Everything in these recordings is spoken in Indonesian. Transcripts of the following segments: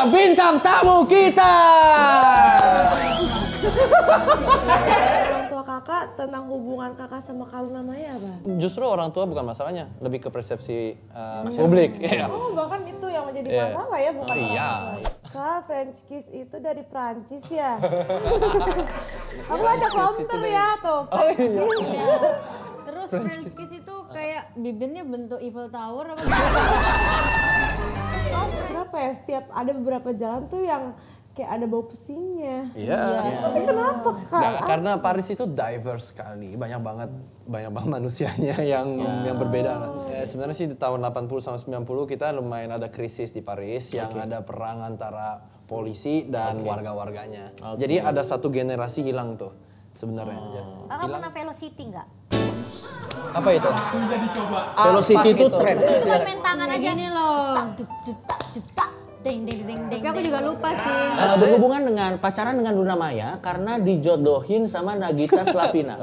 dia bintang tamu kita. Orang tua kakak tentang hubungan kakak sama Kaluna Maya apa? Justru orang tua bukan masalahnya, lebih ke persepsi publik. Oh bahkan itu yang menjadi masalah ya, bukan orang tua. Kak, French kiss itu dari Prancis ya? Aku baca counter ya tuh. Terus French kiss itu kayak bibirnya bentuk Eiffel Tower apa? Kenapa ya setiap ada beberapa jalan tuh yang kayak ada bau pesingnya? Iya. Tapi kenapa Kak? Nah, karena Paris itu diverse sekali, banyak banget manusianya yang berbeda lah. Sebenarnya sih di tahun 80 sama 90 kita lumayan ada krisis di Paris yang ada perang antara polisi dan warga-warganya. Jadi ada satu generasi hilang tuh sebenarnya. Kakak pernah velocity nggak? Apa itu? Velocity itu tren. Cuma main tangan aja. Gini loh. Ding ding ding ding. Tapi aku juga lupa sih. Berhubungan dengan pacaran dengan Luna Maya karena dijodohin sama Nagita Slavina.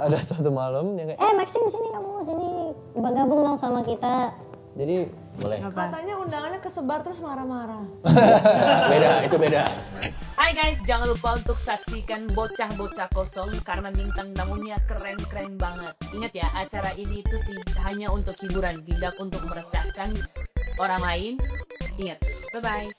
Ada suatu malam yang kayak Maxim sini kamu sini gabung dong sama kita. jadi Boleh. Katanya undangannya kesebar terus marah-marah. Itu beda. Hai guys, jangan lupa untuk saksikan Bocah-Bocah Kosong karena bintang tamunya keren-keren banget. Ingat ya, acara ini itu hanya untuk hiburan, tidak untuk merendahkan orang lain. Ingat, bye-bye.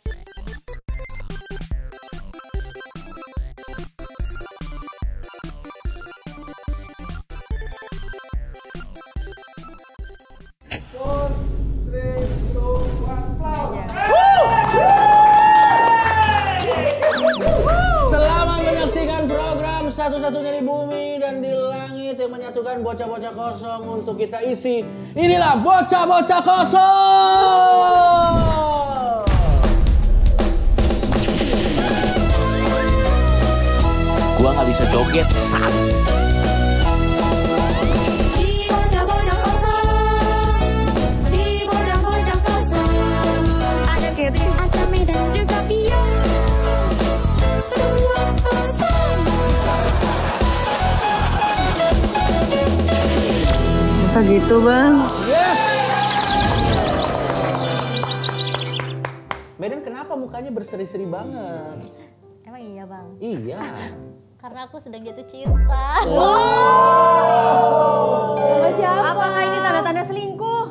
Selamat menyaksikan program satu-satunya di bumi dan di langit yang menyatukan bocah-bocah kosong untuk kita isi. Inilah Bocah-Bocah Kosong. Gua nggak bisa joget, sat. Di bocah-bocah kosong, di bocah-bocah kosong, ada Kevin, ada Medan, juga Pia, semua kosong. Masa gitu bang? Medan kenapa mukanya berseri-seri banget? Emang iya bang? Iya. Karena aku sedang jatuh cinta. Sama siapa? Apakah ini tanda-tanda selingkuh?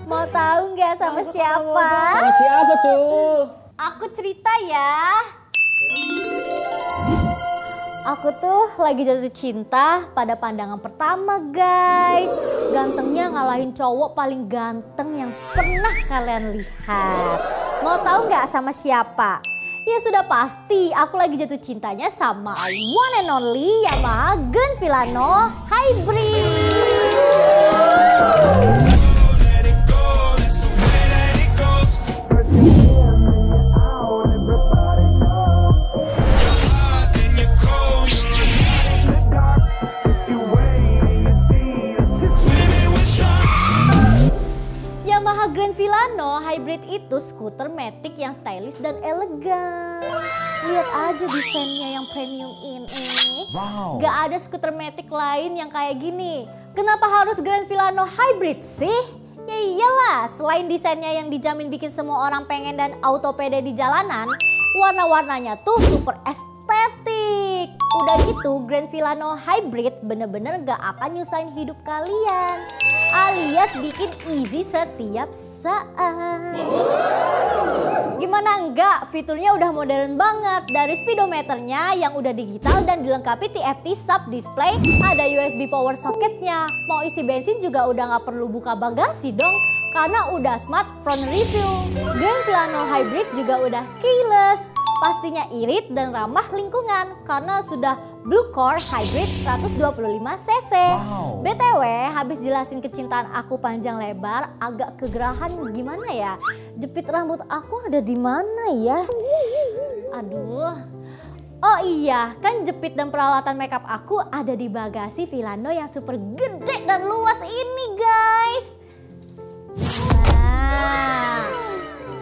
Mau tahu nggak sama siapa? Sama siapa tuh? Aku cerita ya. Aku tuh lagi jatuh cinta pada pandangan pertama guys. Gantengnya ngalahin cowok paling ganteng yang pernah kalian lihat. Mau tahu nggak sama siapa? Ya sudah pasti aku lagi jatuh cintanya sama one and only Yamaha Grand Filano Hybrid. Yamaha Grand Filano Hybrid itu skuter matic yang stylish dan elegan. Lihat aja desainnya yang premium ini. Gak ada skuter matic lain yang kayak gini. Kenapa harus Grand Filano Hybrid sih? Ya iyalah, selain desainnya yang dijamin bikin semua orang pengen dan auto pede di jalanan, warna-warnanya tuh super estetik. Udah gitu Grand Filano Hybrid bener-bener gak akan nyusahin hidup kalian. Alias bikin easy setiap saat. Gimana enggak, fiturnya udah modern banget. Dari speedometernya yang udah digital dan dilengkapi TFT sub display, ada USB power socketnya. Mau isi bensin juga udah gak perlu buka bagasi dong, karena udah smart front review. Grand Filano Hybrid juga udah keyless. Pastinya irit dan ramah lingkungan karena sudah Blue Core Hybrid 125cc. BTW, habis jelasin kecintaan aku panjang lebar, agak kegerahan gimana ya? Jepit rambut aku ada di mana ya? Aduh. Oh iya, kan jepit dan peralatan makeup aku ada di bagasi Filano yang super gede dan luas ini, guys. Nah,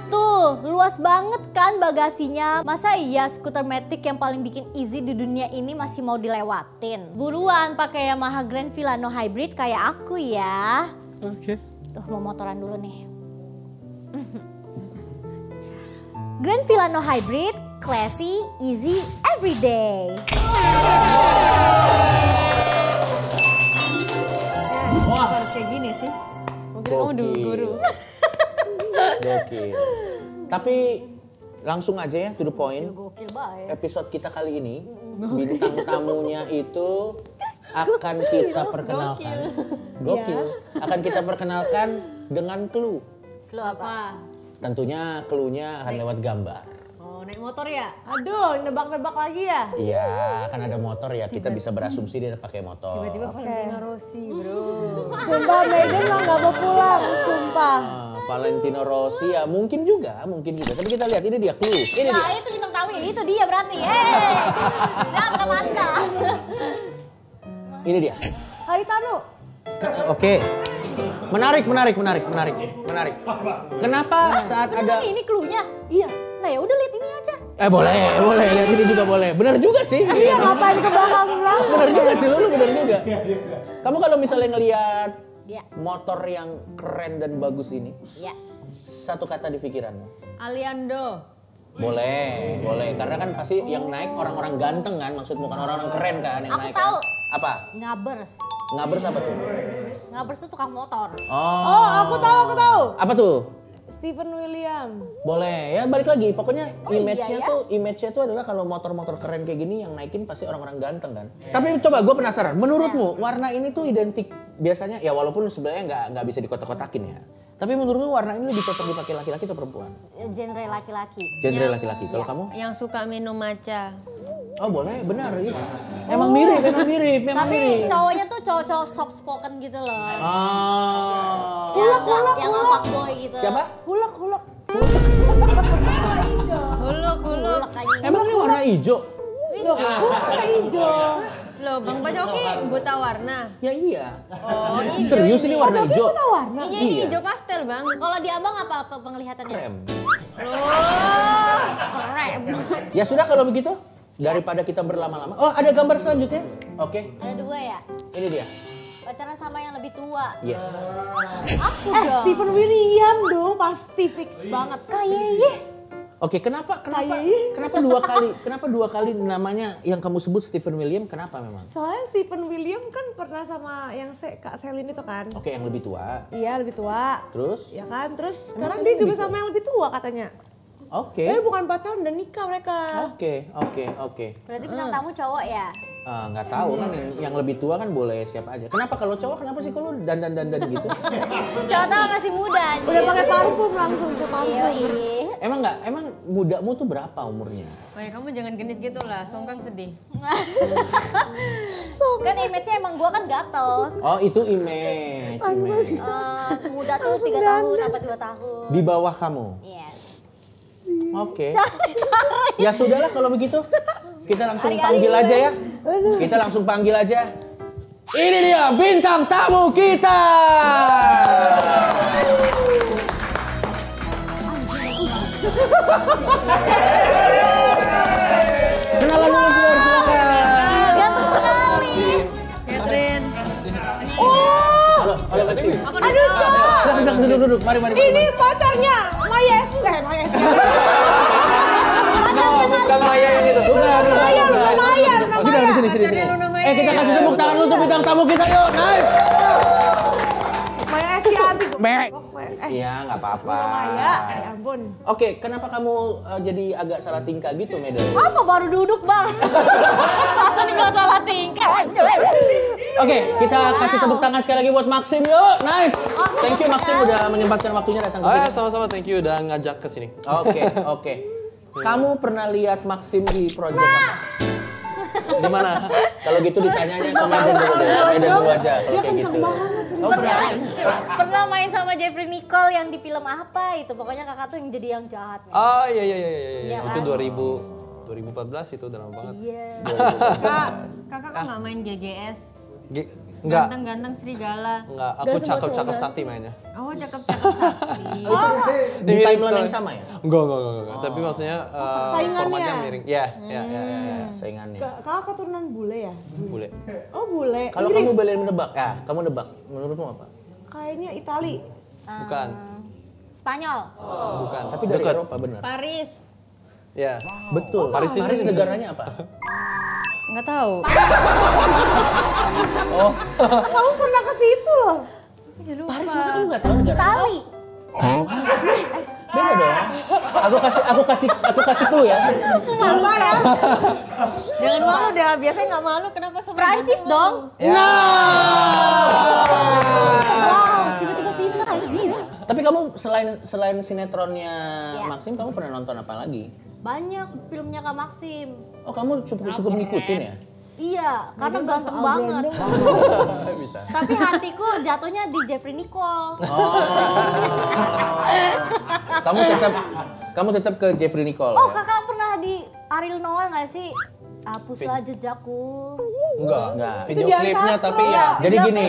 tuh luas banget kan bagasinya. Masa iya skuter matic yang paling bikin easy di dunia ini masih mau dilewatin? Buruan pakai Yamaha Grand Filano Hybrid kayak aku ya. Oke. Tuh mau motoran dulu nih. Grand Villano Hybrid, classy, easy, everyday. Wah, harus kayak gini sih. Mungkin kamu dulu guru. Gokil. Tapi langsung aja ya to the point. Gokil banget. Episode kita kali ini bintang tamunya itu akan kita perkenalkan. Gokil. Akan kita perkenalkan dengan clue. Clue apa? Tentunya clue-nya akan lewat gambar. Oh, naik motor ya? Aduh, nebak-nebak lagi ya? Iya, kan ada motor ya. Kita bisa berasumsi dia pakai motor. Tiba-tiba Valentino Rossi, bro. Sumpah Megan mah nggak mau pulang, sumpah. Valentino Rossi ya mungkin juga. Tapi kita lihat ini dia clue. Ini Nah dia. itu bintang tamu, itu dia berarti. Siapa nama Anda? Ini dia. Haritanu. Oke. Menarik. Kenapa saat ada Ini clue-nya? Iya. Nah ya udah lihat ini aja. boleh lihat ini juga boleh. Benar juga sih. Iya, ngapain ke belakang? Benar juga sih lu benar juga. Kamu kalau misalnya ngelihat Iya. motor yang keren dan bagus ini, Iya. satu kata di pikiranmu. Aliando. Boleh. Karena kan pasti yang naik orang-orang ganteng kan, maksudmu kan orang-orang keren kan yang Aku naik. tahu. Kan? Apa? Ngabers. Ngabers apa tuh? Ngabers itu tukang motor. Oh, aku tahu. Apa tuh? Stephen William. Boleh ya, balik lagi. Pokoknya iya image-nya tuh adalah kalau motor-motor keren kayak gini yang naikin pasti orang-orang ganteng kan. Tapi coba gue penasaran, menurutmu warna ini tuh identik biasanya ya walaupun sebenarnya nggak bisa dikotak-kotakin ya. Tapi menurutmu warna ini lebih cocok dipakai laki-laki atau perempuan? Genre laki-laki. Genre laki-laki. Kalau kamu? Yang suka minum matcha. Oh boleh, benar. Iya. Emang mirip. Tapi cowoknya tuh cowok-cowok soft spoken gitu loh. Ah. Yang fuckboy gitu. Siapa? Hulak. Huluk. Emang ini warna hijau? Loh, kok hijau? Loh, Bang Pacoki buta warna. Ya iya. Oh, hijau. Serius ini warna hijau? Buta warna. Iya, ini Iya. hijau pastel, Bang. Kalau di abang apa penglihatannya? Krem. Loh. Keren. Ya sudah kalau begitu, daripada kita berlama-lama. Oh ada gambar selanjutnya? Oke, Ada dua ya. ini dia. Pacaran sama yang lebih tua. Yes. Aku dong. Stephen William dong, pasti fix banget. Kayaknya. Oke, kenapa Kayaknya. dua kali namanya yang kamu sebut Stephen William? Kenapa memang? Soalnya Stephen William kan pernah sama yang Kak Selin itu kan. Oke, yang lebih tua. Iya, lebih tua. Terus? Ya kan, terus Emang sekarang Selin dia juga lebih tua? sama yang lebih tua katanya. Oke. Bukan pacaran, udah nikah mereka. Oke. Berarti bintang tamu cowok ya? Nggak tahu kan yang lebih tua kan boleh siapa aja. Kenapa kalau cowok kenapa sih kalau dandan gitu? Siapa tahu masih muda. Udah pakai parfum langsung ke parfum. Iya. Emang mudamu tuh berapa umurnya? Oh ya, kamu jangan genit gitu lah, Songkang sedih. Kan image-nya emang gua kan gatel. Oh itu image. Muda tuh 3 tahun apa 2 tahun. Di bawah kamu. Yes. Oke. Ya sudahlah kalau begitu. Kita langsung panggil aja ya. Kita langsung panggil aja. Ini dia bintang tamu kita. Kenalan dulu keluar silakan. Ganteng sekali. Catherine. Halo Maxi. Aduh, Cok. Duduk. Mari. Ini pacarnya Maya Esti. Bukan Maya yang itu. Bukan. Sudah di sini. Pacarnya Luna Maya. Kita kasih tepuk tangan untuk bintang tamu kita yuk. Nice. Maya Esti anti. Iya, nggak apa-apa. Maya, ya ampun. Oke, kenapa kamu jadi agak salah tingkah gitu, Medan? Apa baru duduk bang? Langsung dibilang salah tingkah. Oke, kita kasih tepuk tangan sekali lagi buat Maxim yuk. Nice. Thank you Maxim udah menyempatkan waktunya datang ke Oh sini. ya, sama-sama, thank you udah ngajak ke sini. Oke. Kamu pernah lihat Maxim di project apa? Di mana? Kalau gitu ditanyanya ke Medan dulu deh. Medan dulu aja kalau kayak gitu. Oh, Pernah main sama Jeffrey Nicole yang di film apa itu? Pokoknya kakak tuh yang jadi yang jahat. Oh iya. Iya Itu kan? 2014 itu udah lama banget. Iya. Kakak kok nggak main GGS? Enggak. Ganteng-ganteng serigala. Enggak, aku cakep-cakep sakti mainnya. Oh, cakep-cakep sakti. Di timeline yang sama ya? Enggak. Tapi maksudnya Saingannya. formatnya miring. Ya. Saingannya. Kakak keturunan bule ya? Bule. Oh bule. Kalau Inggris. kamu boleh menebak, kamu nebak. Menurutmu apa? Kayaknya Itali. Bukan. Spanyol. Bukan. Tapi dari Dekat. Eropa benar. Paris. Ya. Betul. Paris ini negaranya apa? Nggak tahu. Kamu pernah ke situ loh. Paris masa kamu nggak tahu negara? Itali. Beda dong. Aku kasih clue ya. Malu ya. Jangan malu deh, biasanya nggak malu. Kenapa sama Prancis ganteng dong. malu? Wow, tiba-tiba pintar anjir. Tapi kamu selain sinetronnya Ya. Maxim, kamu pernah nonton apa lagi? Banyak filmnya Kak Maxim. Oh, kamu cukup ngikutin ya? Iya, karena ganteng banget. Tapi hatiku jatuhnya di Jeffrey Nicole. Kamu tetap ke Jeffrey Nicole. Oh, Ya? kakak pernah di Ariel Noah nggak sih? Hapuslah jejakku. Enggak. Itu Video Dian klipnya Sastro. tapi ya. Jadi Iya, gini,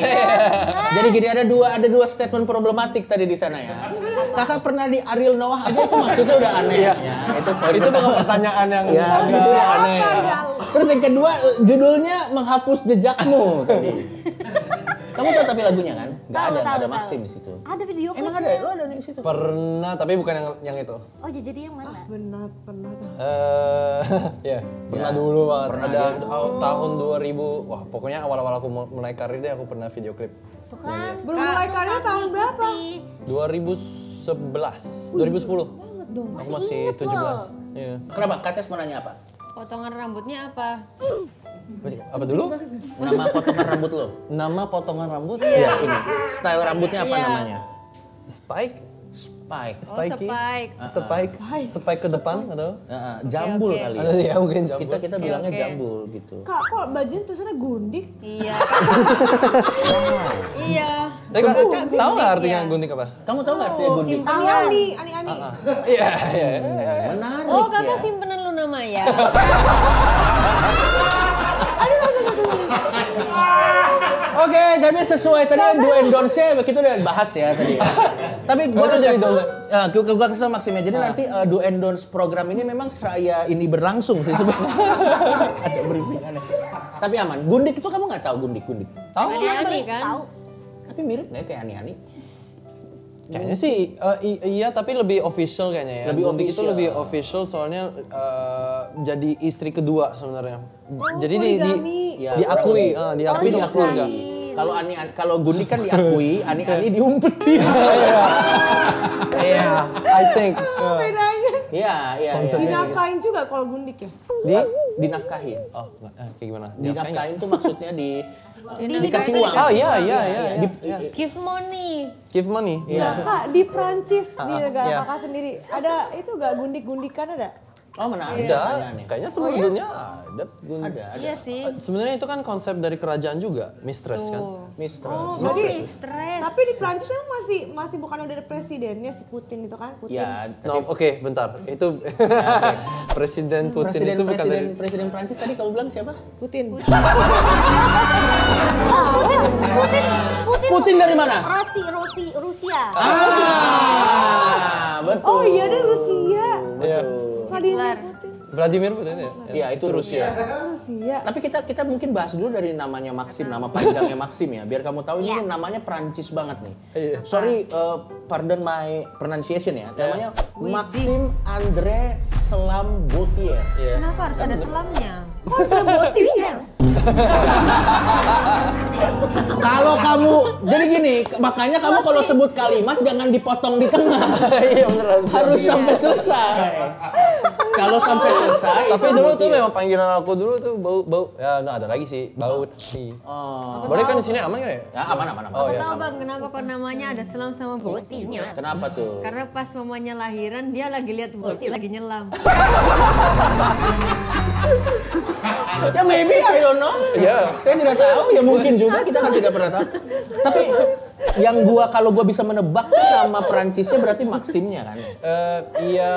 jadi gini ada dua statement problematik tadi di sana ya. Kakak pernah di Ariel Noah aja itu maksudnya udah aneh. Ya, itu poin Itu bukan pertanyaan yang Ya, itu udah aneh. Apa, Ya. Gal? Terus yang kedua judulnya menghapus jejakmu tadi. Kamu tahu tapi lagunya kan? Nggak Tahu, ada, tahu, ada tahu. Maxim di situ. Ada video Emang klipnya. ada? Lo ada di situ? Pernah tapi bukan yang itu. Oh, jadi yang mana? Benar tuh. Ya, pernah Ya, dulu banget. pernah Ada dia. tahun 2000. Wah, pokoknya awal-awal aku mulai karir deh aku pernah video klip. Tuh kan. Belum mulai karir tahun berapa? 2011, 2010. Banget dong. Aku masih 17. Iya. Kenapa? Kates mau nanya apa? Potongan rambutnya apa? Apa dulu? Nama potongan rambut lo? Nama potongan rambut? Iya, ini. Style rambutnya apa Iya. namanya? Spike? Spike. Oh, Spikey? spike. Spike? Spike ke depan atau? Jambul Oke. kali Ada ya. ya mungkin jambul. Kita bilangnya oke. jambul gitu. Kak, kok bajunya tulisannya gundik? Iya. Iya. Tapi kak, Kakak tahu nggak gundik, artinya ya? gundik apa? Kamu tahu nggak artinya gundik? Simpenan. Ani. Iya, iya. Menarik Oh, ya. kakak simpenan lu nama ya? Oke, tapi sesuai tadi do and don't-nya kita udah bahas ya tadi ya. Tapi gua Betul, kasih betul. gua kasih tau Maximnya. Jadi nanti do and don'ts program ini memang seraya ini berlangsung sih sebenarnya. Ada briefing aneh. Tapi aman. Gundik itu kamu nggak tahu gundik? Tahu? Ani kan? Tahu. Tapi mirip nggak ya kayak Ani-Ani? Kayaknya sih iya tapi lebih official kayaknya ya. Lebih Gundik itu official. lebih official soalnya jadi istri kedua sebenarnya. Jadi poligami. Ya, diakui Tapi sama keluarga. Kalau gundik kan diakui, Ani-Ani diumpetin. Iya, I think. Apa bedanya? Iya. Dinafkain juga kalau gundik ya? Dinafkahin. Oh, kayak gimana? Dinafkahin tuh maksudnya dikasih Dinafkahin uang. Oh iya. Give money. Give money. Iya. Kak, di Prancis di negara iya. kakak sendiri ada itu gak gundik-gundikan ada? Oh, menarik. Ada. Kayaknya seluruh dunia ada. Ada. Iya sih. Sebenarnya itu kan konsep dari kerajaan juga, mistress kan. Mistress. Oh, berarti Stres. tapi di Prancis kan masih bukan udah ada presidennya si Putin itu kan? Putin. Ya, No, oke, bentar. Itu Presiden Putin itu bukan dari Presiden Prancis tadi kamu bilang siapa? Putin. Putin dari mana? Rusia. Betul. Oh iya ada Rusia. Iya. Vladimir Putin. Vladimir Putin ya? Iya, itu Rusia. Rusia. Tapi kita mungkin bahas dulu dari namanya Maxim, nama panjangnya Maxim ya. Biar kamu tahu ini namanya Prancis banget nih. Iya. Sorry, pardon my pronunciation ya. Namanya Maxim André Selam Gauthier. Iya. Kenapa harus ada selamnya? Kok ada botinya? Kalau kamu, jadi gini, makanya kamu kalau sebut kalimat jangan dipotong di tengah. Iya bener Harus sampai selesai. Kalau sampai selesai. Tapi dulu tuh memang panggilan aku dulu tuh bau ya nggak ada lagi sih bau sih. Oh. Boleh kan di sini aman nggak ya? Ya aman. Oh Aku ya. tahu bang, kenapa kok namanya ada selam sama botinya? Kenapa tuh? Karena pas mamanya lahiran dia lagi lihat boti lagi nyelam. Ya maybe, I don't know. Iya. Saya tidak tahu, ya mungkin juga kita kan tidak pernah tahu. Tapi yang kalau gua bisa menebak tuh nama Perancisnya berarti Maximnya kan. Iya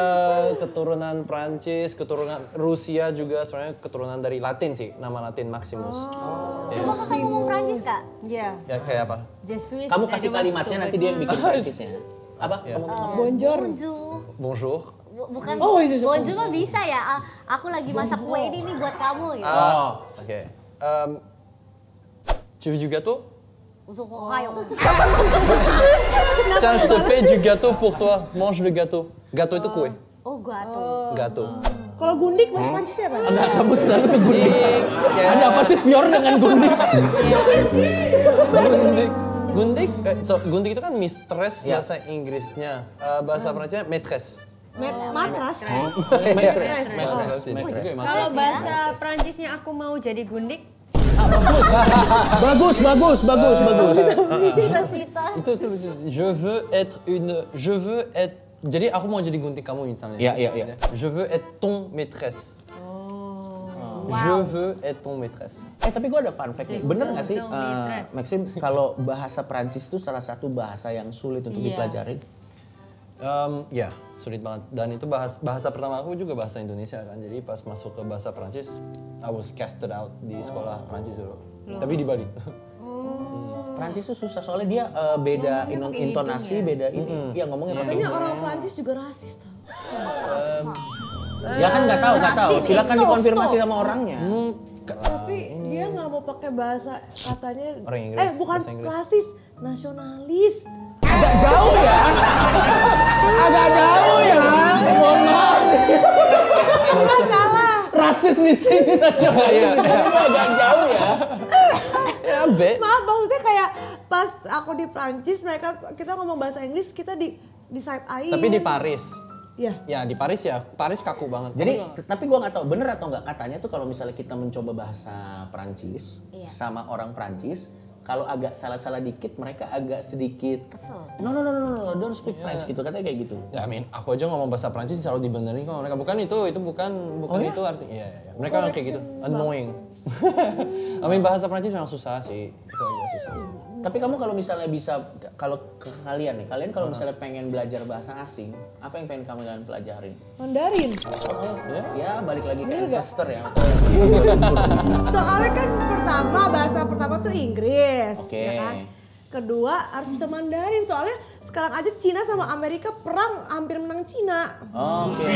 keturunan Prancis, keturunan Rusia juga sebenarnya keturunan dari Latin sih, nama Latin Maximus. Coba kakak ngomong Prancis kak. Iya. Ya kayak apa? Je suis Kamu kasih kalimatnya nanti dia yang bikin Perancisnya. Apa? Kamu Bonjour. Bonjour. Bukan Oh, iya, iya. bonjour mah bisa ya. Aku lagi masak kue ini nih buat kamu gitu. Oke. Tu veux du gâteau? Tiens, je te fais du gâteau pour toi. Mange le gâteau. Gâteau itu kue. Oh, gato. Gâteau. Kalau gundik bahasa Prancisnya apa? Enggak, kamu selalu ke gundik. Ya. Ada apa sih Fior dengan gundik? Gundik, gundik itu kan mistress Ya. bahasa Inggrisnya. Bahasa Prancisnya maîtresse. Matras. Kalau bahasa Prancisnya aku mau jadi gundik, Bagus. Cita-cita. Itu. Je veux être. Jadi aku mau jadi gunting kamu misalnya. Iya. Je veux être ton maîtresse. Je veux être ton maîtresse. Tapi gue ada fun fact nih. Bener nggak sih, Maîtresse. Maxim, kalau bahasa Prancis itu salah satu bahasa yang sulit untuk Iya. dipelajari? Ya, sulit banget. Dan itu bahasa pertama aku juga bahasa Indonesia kan. Jadi pas masuk ke bahasa Prancis, I was casted out di sekolah Prancis dulu. Tapi di Bali. Prancis itu susah soalnya dia beda Ngomongnya pakai intonasi, hidung ya? beda ini. Iya ngomongnya pakai Katanya hidung. orang Prancis juga rasis tau. Ya kan nggak tahu. Silakan Stop, dikonfirmasi stop. sama orangnya. Tapi dia nggak mau pakai bahasa katanya. Orang Inggris, Bukan bahasa Inggris. rasis, nasionalis. Agak jauh ya. Mohon maaf. Salah. Rasis di sini nasionalis. Agak jauh ya. Ya, be. Maaf maksudnya kayak pas aku di Prancis kita ngomong bahasa Inggris kita di side eye. Tapi di Paris. Iya. Ya, di Paris ya. Paris kaku banget. Jadi, tapi gua nggak tahu bener atau nggak, katanya tuh kalau misalnya kita mencoba bahasa Prancis sama orang Prancis, kalau agak salah-salah dikit mereka agak sedikit Kesel. no, don't speak French gitu, katanya kayak gitu. Ya, aku aja ngomong bahasa Prancis selalu dibenerin kok mereka. Bukan itu bukan itu arti. Iya. Mereka kayak gitu. Annoying. Bahasa Prancis memang susah sih. Itu aja susah. Tapi kamu kalau misalnya bisa, kalau ke kalian kalau misalnya pengen belajar bahasa asing, apa yang pengen kalian pelajarin? Mandarin. Ya balik lagi ke ancestor ya. Soalnya kan bahasa pertama tuh Inggris. Oke. Ya kan? Kedua harus bisa Mandarin soalnya sekarang aja Cina sama Amerika perang hampir menang Cina. Oke.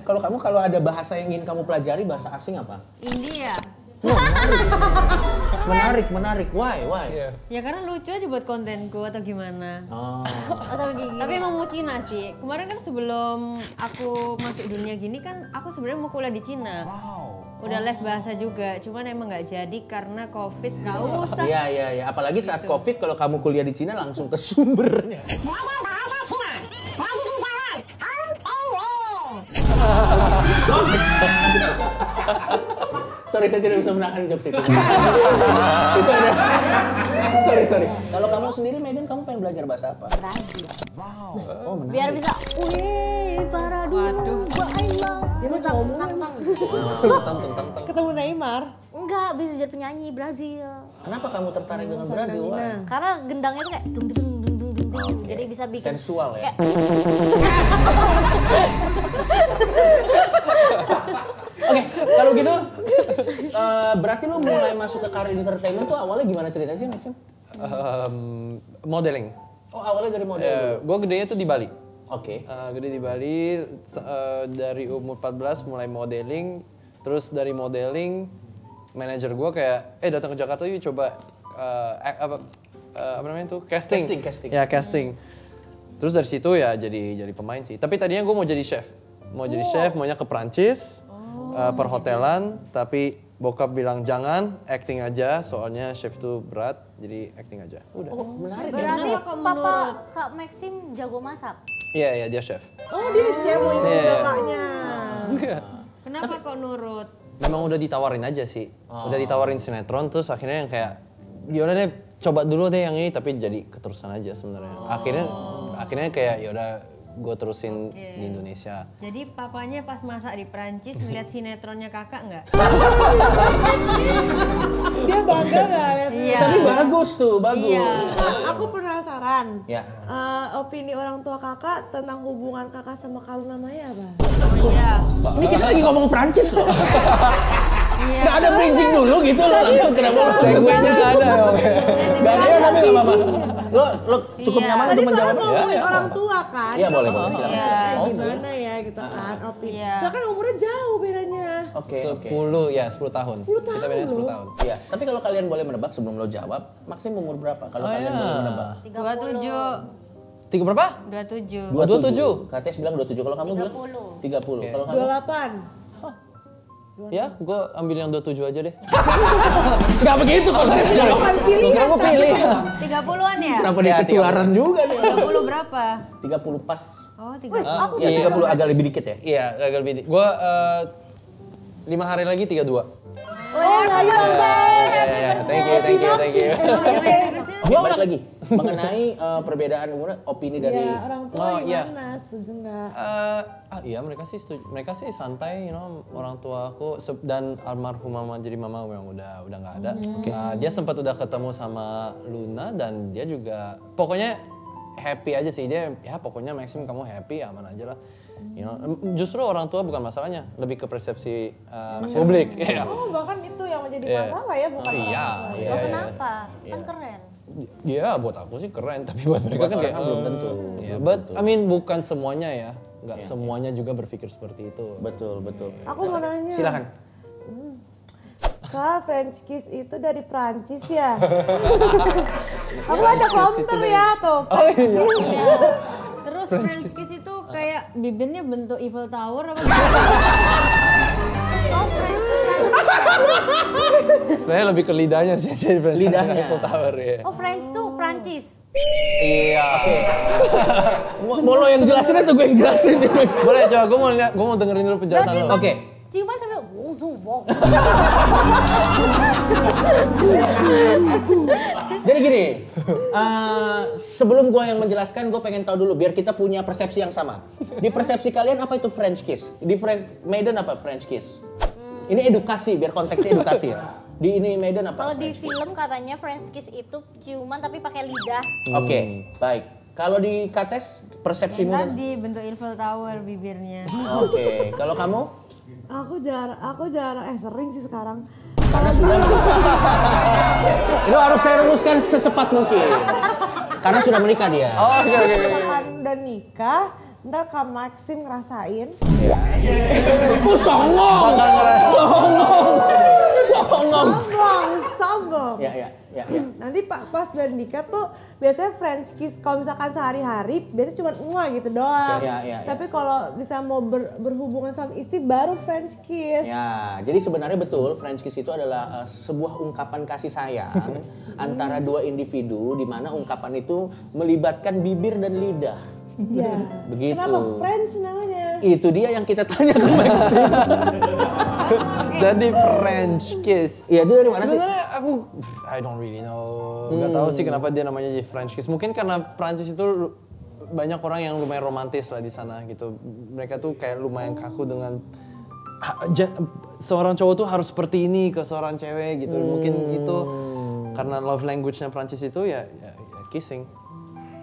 Kalau kamu ada bahasa yang ingin kamu pelajari, bahasa asing apa? India. Menarik. Why? Ya karena lucu aja buat kontenku atau gimana. Oh. Sampai gigi. Tapi emang mau Cina sih. Kemarin kan sebelum aku masuk dunia gini kan aku sebenarnya mau kuliah di Cina. Udah les bahasa juga, cuman emang nggak jadi karena COVID. Gak usah. Iya. Apalagi saat COVID, kalau kamu kuliah di Cina langsung ke sumbernya. Sorry, saya tidak bisa menahan jokes itu. Itu ada. Sorry. Kalau kamu sendiri, Megan, kamu pengen belajar bahasa apa? Brazil. Oh, menarik. Biar bisa, wih, para dulu, bailang. Dia mah ngomong ketemu Neymar. Enggak, bisa jadi penyanyi Brazil. Kenapa kamu tertarik dengan Brazil? Why? Karena gendangnya tuh kayak dung dung dung dung dung dung. Jadi bisa bikin Sensual ya? kayak Oke, kalau gitu, berarti lu mulai masuk ke karir entertainment tuh awalnya gimana ceritanya sih, Macam? Modeling. Oh, awalnya dari model dulu? Gue gedenya tuh di Bali. Oke. Gede di Bali, dari umur 14 mulai modeling. Terus dari modeling, manajer gue kayak, datang ke Jakarta yuk coba apa namanya tuh? Casting. Ya, casting. Terus dari situ ya jadi pemain sih. Tapi tadinya gue mau jadi chef. Maunya ke Prancis, perhotelan. Tapi bokap bilang jangan, acting aja. Soalnya chef itu berat, jadi acting aja. Udah. Menarik ya. berarti Kenapa kok papa menurut? Kak Maxim jago masak. Iya, dia chef. Oh dia chef mau ikut Iya. bapaknya. Kenapa kok nurut? Memang udah ditawarin aja sih. Udah ditawarin sinetron, terus akhirnya yang kayak, yaudah deh coba dulu deh yang ini. Tapi jadi keterusan aja sebenarnya. Akhirnya kayak yaudah gue terusin di Indonesia. Jadi papanya pas masak di Prancis ngeliat sinetronnya kakak nggak? Dia bangga nggak lihat? Iya. Tapi bagus tuh, bagus. Iya. Aku penasaran. Ya. Opini orang tua kakak tentang hubungan kakak sama Kaluna Maya apa? Iya. Ini kita lagi ngomong Prancis loh. Iya. Nggak ada bridging dulu gitu loh, langsung kenapa segue-nya nggak ada. Nggak ada ya, tapi nggak apa-apa. Lo cukup nyaman Tadi untuk soalnya menjawab? ngomongin orang tua kan. Iya, boleh, Kalau silakan. kayak gimana ya gitu kan, opini. Soalnya kan umurnya jauh bedanya. Oke. 10 tahun. 10 tahun Kita bedanya 10 loh. tahun. Iya, tapi kalau kalian boleh menebak sebelum lo jawab, maksimum umur berapa? Kalau kalian boleh menebak. 27. 3 berapa? 27. 27. Katanya bilang 27. Kalau kamu bilang 30. Kalau kamu 28. Ya, gue ambil yang 27 aja deh. nggak begitu konsepnya. Bukan pilihan. Kamu pilih. 30-an ya? Kenapa dia ketularan juga nih? 30 berapa? 30 pas. Oh, 30. Aku Ya 30 agak lebih dikit ya. Iya, agak lebih. Gue 5 hari lagi 32. Oh, happy birthday. Thank you. Oh, jangan anniversary. Balik lagi mengenai perbedaan umur, opini dari Ya, orang tua Oh, iya. gimana? Setuju nggak? Iya mereka sih setuju. Mereka sih santai, orang tua aku dan almarhum mama jadi mama yang udah nggak ada. Dia sempat udah ketemu sama Luna dan dia juga pokoknya happy aja sih dia. Ya pokoknya Maxim kamu happy aman aja lah. Justru orang tua bukan masalahnya, lebih ke persepsi publik. Oh, bahkan itu yang menjadi masalah ya, bukan orang tua. Iya. Kenapa? Kan keren. Iya, buat aku sih keren, tapi buat mereka kan kayak belum tentu. Iya, but I mean bukan semuanya ya. Nggak semuanya juga berpikir seperti itu. Betul. Aku mau nanya. Silakan. Kak, French kiss itu dari Prancis ya? Aku baca komentar ya tuh. Oh iya. Terus French kiss itu kayak bibirnya bentuk Eiffel Tower apa? Oh, French tuh Sebenarnya lebih ke lidahnya sih jadi Lidahnya. Eiffel Tower ya. Oh, French tuh Prancis. Iya. Mau lo yang jelasin atau gue yang jelasin? Boleh coba gue mau dengerin dulu penjelasan lo. Oke. Ciuman sampai wong. Jadi gini, sebelum gue yang menjelaskan, gue pengen tahu dulu biar kita punya persepsi yang sama. Di persepsi kalian apa itu French kiss? Di Maiden apa French kiss? Ini edukasi, biar konteksnya edukasi ya. Di ini Maiden apa? Kalau di film katanya French kiss itu ciuman tapi pakai lidah. Oke, baik. Kalau di Kates, persepsimu? Tadi bentuk Eiffel Tower bibirnya. Oke, kalau kamu? Aku jarang, sering sih sekarang. Karena sudah itu harus saya rumuskan secepat mungkin. Karena sudah menikah dia. Oh, oke. Anda nikah, ntar Kak Maxim ngerasain. Songong. Sombong. Ya. Nanti pas udah nikah tuh biasanya French kiss kalau misalkan sehari-hari biasanya cuma muah gitu doang. Ya. Tapi kalau bisa mau berhubungan sama istri baru French kiss. Ya, jadi sebenarnya betul French kiss itu adalah sebuah ungkapan kasih sayang antara dua individu di mana ungkapan itu melibatkan bibir dan lidah. Iya. Begitu. Kenapa French namanya? Itu dia yang kita tanya ke Maxim. Jadi French kiss. Iya, itu dari mana sih? Sebenarnya aku I don't really know. Gak tahu sih kenapa dia namanya jadi French kiss. Mungkin karena Prancis itu banyak orang yang lumayan romantis lah di sana gitu. Mereka tuh kayak lumayan kaku dengan seorang cowok tuh harus seperti ini ke seorang cewek gitu. Mungkin itu karena love language-nya Prancis itu ya kissing.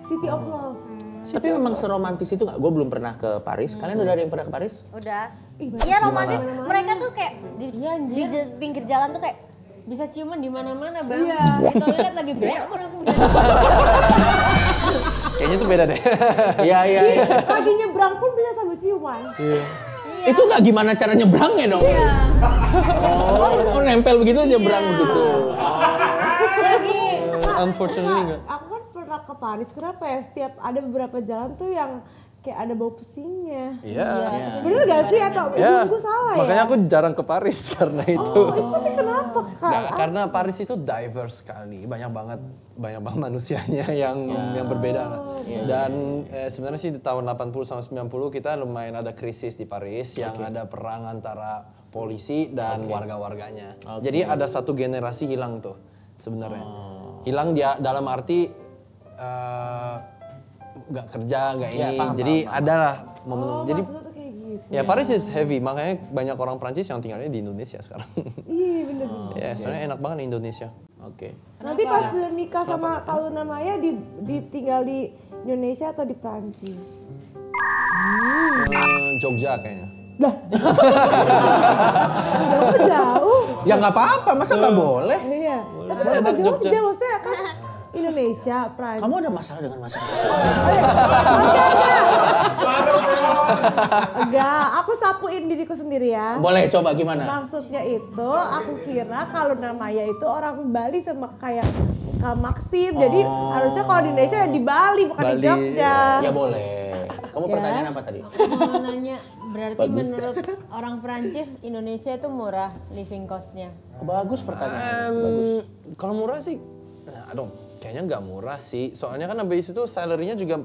City of Love. Tapi memang seromantis itu nggak? Gue belum pernah ke Paris. Kalian udah ada yang pernah ke Paris? Udah. Iya romantis. Mereka tuh kayak di pinggir jalan tuh kayak Bisa ciuman di mana-mana, Bang. Iya. Di toilet lagi berak orang aku udah. Kayaknya tuh beda deh. Iya. Lagi nyebrang pun bisa sambil ciuman. Itu nggak gimana cara nyebrangnya dong? Iya. Oh, nempel begitu nyebrang begitu. Lagi Unfortunately enggak. Aku kan pernah ke Paris, kenapa ya setiap ada beberapa jalan tuh yang kayak ada bau pesingnya. Iya. Bener gak sih atau gue salah ya? Makanya aku jarang ke Paris karena itu. Itu tapi kenapa Kak? Nggak, karena Paris itu diverse sekali, banyak banget manusianya yang berbeda lah. Dan sebenarnya sih di tahun 80 sama 90 kita lumayan ada krisis di Paris yang ada perang antara polisi dan warga-warganya. Jadi ada satu generasi hilang tuh sebenarnya. Hilang dia dalam arti nggak kerja, nggak ini. Jadi adalah momen. Jadi Maksudnya tuh kayak gitu. ya Paris is heavy, makanya banyak orang Prancis yang tinggalnya di Indonesia sekarang. Iya bener. Ya, soalnya enak banget di Indonesia. Oke. Nanti pas udah nikah sama Kaluna Maya ditinggal di Indonesia atau di Prancis? Jogja kayaknya. Jauh. Ya nggak apa-apa, masa nggak boleh? Iya. Tapi kenapa Jogja? Maksudnya kan Indonesia Indonesia, Prancis. Kamu ada masalah dengan masyarakat? Enggak, aku sapuin diriku sendiri ya. Boleh coba gimana? Maksudnya itu, aku kira kalau namanya itu orang Bali sama kayak Kak Maxim. Jadi harusnya kalau di Indonesia ya di Bali, bukan di Bali. Jogja. Ya boleh. Kamu pertanyaan apa tadi? Mau nanya, berarti menurut orang Prancis Indonesia itu murah living cost-nya? Bagus pertanyaan. Bagus. Kalau murah sih, aduh, kayaknya nggak murah sih. Soalnya kan habis itu salary-nya juga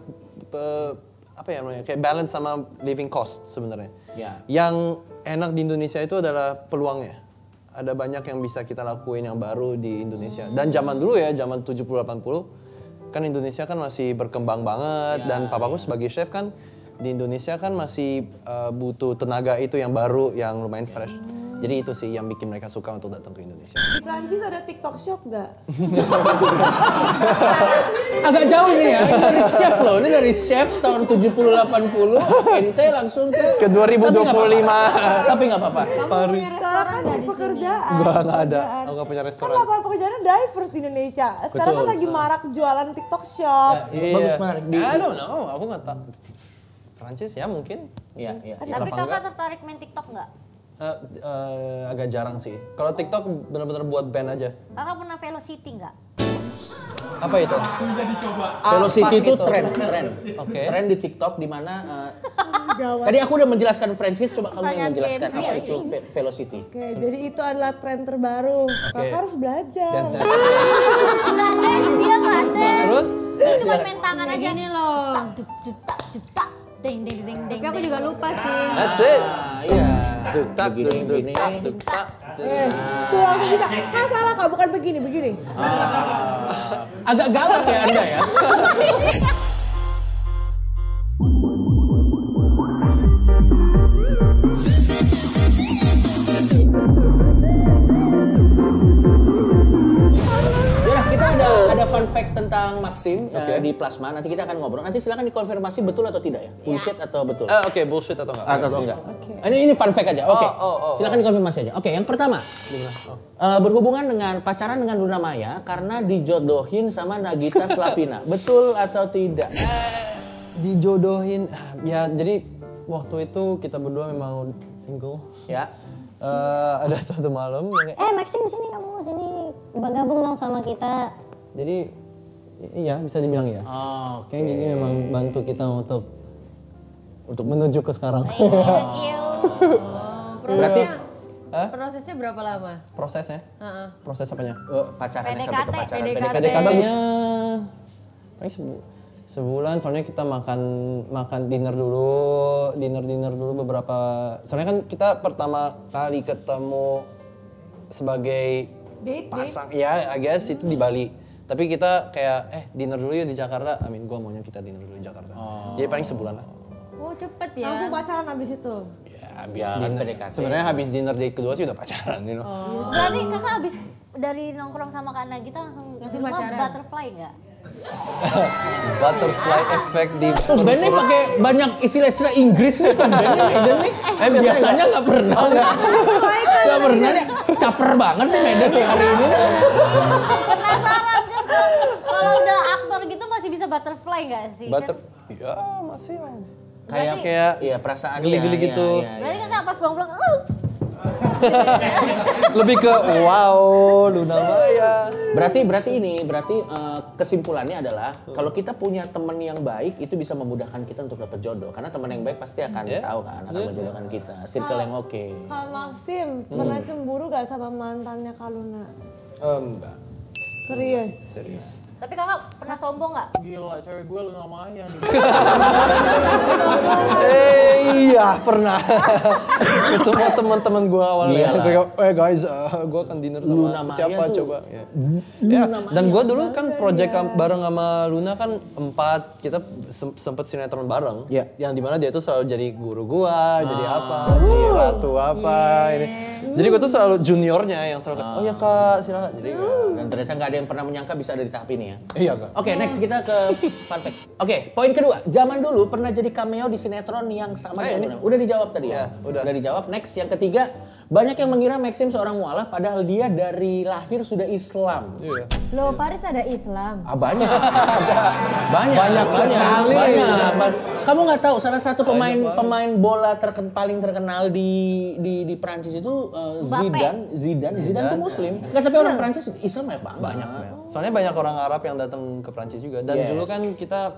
apa ya namanya, kayak balance sama living cost sebenarnya. Ya. Yang enak di Indonesia itu adalah peluangnya. Ada banyak yang bisa kita lakuin yang baru di Indonesia. Dan zaman dulu ya, zaman 70-80, kan Indonesia kan masih berkembang banget. Dan papaku sebagai chef kan, di Indonesia kan masih butuh tenaga itu yang baru, yang lumayan fresh. Jadi itu sih yang bikin mereka suka untuk datang ke Indonesia. Di Prancis ada TikTok shop nggak? Agak jauh ini ya. Ini dari chef loh. Ini dari chef tahun 70-80. Ente langsung ke 2025. Tapi nggak apa-apa. Kamu punya restoran nggak di sini? Pekerjaan. Nggak ada. Pekerjaan. Aku nggak punya Kan restoran. lapangan pekerjaannya diverse di Indonesia. Sekarang kan lagi marak jualan TikTok shop. Bagus menarik. I don't know, aku nggak tahu. Prancis ya mungkin. Iya, iya. Tapi kakak tertarik main TikTok nggak? Agak jarang sih. Kalau TikTok benar-benar buat band aja. Kakak pernah Velocity nggak? Apa itu? Velocity itu itu? tren. Oke. Tren di TikTok di mana tadi aku udah menjelaskan French kiss, coba kamu yang menjelaskan Gen Z apa ya. itu Velocity. Oke, jadi itu adalah tren terbaru. Kakak harus belajar. Dance. Nggak dance, dia nggak dance. Terus? Dia cuma main tangan aja. Gini loh. Cetak, ding ding ding ding. Tapi aku juga lupa sih. That's it. Iya. Tuk tak tuk tuk Begini. tak tuk tak. Tuh langsung bisa. Kak salah kak, bukan begini. Agak galak ya Anda ya. Ya, kita ada fun fact tentang Maxim di Plasma. Nanti kita akan ngobrol. Nanti silakan dikonfirmasi betul atau tidak ya. Bullshit atau betul. Oke, bullshit atau enggak? Atau enggak? Ini fun fact aja. Oke. Oh. Silakan dikonfirmasi aja. Oke, yang pertama. Berhubungan dengan pacaran dengan Luna Maya karena dijodohin sama Nagita Slavina. Betul atau tidak? Dijodohin. Ya, jadi waktu itu kita berdua memang single. Ya. Ada suatu malam yang kayak, Maxim sini kamu sini gabung dong sama kita. jadi iya bisa dibilang ya. Kayaknya gini memang bantu kita untuk menuju ke sekarang. Berarti Prosesnya berapa lama? Prosesnya? Proses apanya? pacaran PDKT. sampai ke pacaran. PDKT. PDKT-nya paling sebulan, soalnya kita makan dinner dulu beberapa. Soalnya kan kita pertama kali ketemu sebagai pasang, ya I guess itu di Bali. Tapi kita kayak dinner dulu yuk di Jakarta. Gua maunya kita dinner dulu di Jakarta. Jadi paling sebulan lah. Oh cepet ya. Langsung pacaran abis itu. Ya habis Ya, dinner. PDKT. Sebenarnya habis dinner date kedua sih udah pacaran, you know. Berarti kakak abis dari nongkrong sama Kak Nagita langsung di rumah pacaran? butterfly nggak? Butterfly effect di Ben nih pakai banyak istilah-istilah Inggris nih Ben nih. Biasanya nggak pernah. Nggak pernah nih. Caper banget nih Medan nih hari ini nih. Penasaran kan kalau udah aktor gitu masih bisa butterfly nggak sih? Ya masih lah. Kayak iya perasaan geli-geli gitu. Berarti kakak pas pulang-pulang, Lebih ke wow, Luna Maya. Berarti kesimpulannya adalah kalau kita punya teman yang baik itu bisa memudahkan kita untuk dapat jodoh, karena teman yang baik pasti akan tahu kan, akan menjodohkan kita, circle yang oke. Kak Maxim, pernah cemburu gak sama mantannya Kak Luna? Enggak, Serius? serius. tapi kakak pernah sombong nggak? Gila, cewek gue Luna Maya. Iya pernah. Semua teman-teman gue awalnya kayak, guys, gue akan dinner sama Luna Maya siapa tuh. coba? Ya. Dan gue dulu kan project bareng sama Luna kan 4, kita sempet sinetron bareng. Iya. Yang dimana dia tuh selalu jadi guru gue, jadi apa, jadi ratu apa. Ini. Jadi gue tuh selalu juniornya yang selalu oh ya kak silakan. Jadi Dan ternyata nggak ada yang pernah menyangka bisa ada di tahap ini ya. iya kak. Oke, next kita ke fun fact. Oke, poin kedua. Zaman dulu pernah jadi cameo di sinetron yang sama dengan Luna. Udah dijawab tadi ya? Udah. Udah dijawab. Next, yang ketiga. Banyak yang mengira Maxim seorang mualaf padahal dia dari lahir sudah Islam. Iya. Loh, Paris ada Islam. Banyak. Banyak. Kamu nggak tahu salah satu pemain bola paling terkenal di Prancis itu Zidane itu Muslim. Nggak, tapi orang Prancis Islam banyak. Soalnya banyak orang Arab yang datang ke Prancis juga. Dan dulu kan kita